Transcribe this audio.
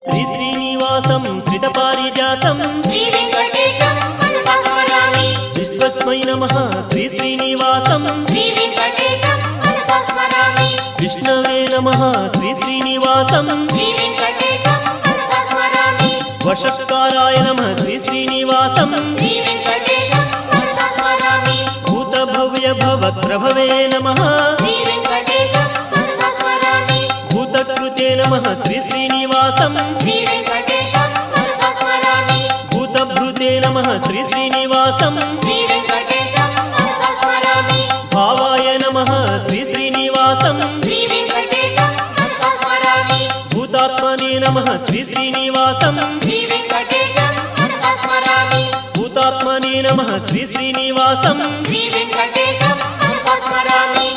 श्री श्रीनिवासं श्रितपारिजातं श्री वेंकटेशं मनसा स्मरामि। विश्वस्मै नमः श्री श्रीनिवासं श्री वेंकटेशं मनसा स्मरामि। विष्णवे नमः श्री श्रीनिवासं श्री वेंकटेशं मनसा स्मरामि। वषट्काराय नमः श्री श्रीनिवासं श्री वेंकटेशं मनसा स्मरामि। भूतभव्य भवत्प्रभवे नमः श्री वेंकटेशं मनसा स्मरामि। भूतकृते नमः श्री श्रीनिवासं श्री वेंकटेशं मनसा स्मरामि। भूतभृते नमः श्री श्रीनिवासं श्री वेंकटेशं मनसा स्मरामि। भावाय नमः श्री श्रीनिवासं श्री वेंकटेशं मनसा स्मरामि। भूतात्मने नमः श्री श्रीनिवासं श्री वेंकटेशं मनसा स्मरामि। भूतात्मने नमः श्री श्रीनिवासं श्री वेंकटेशं मनसा स्मरामि।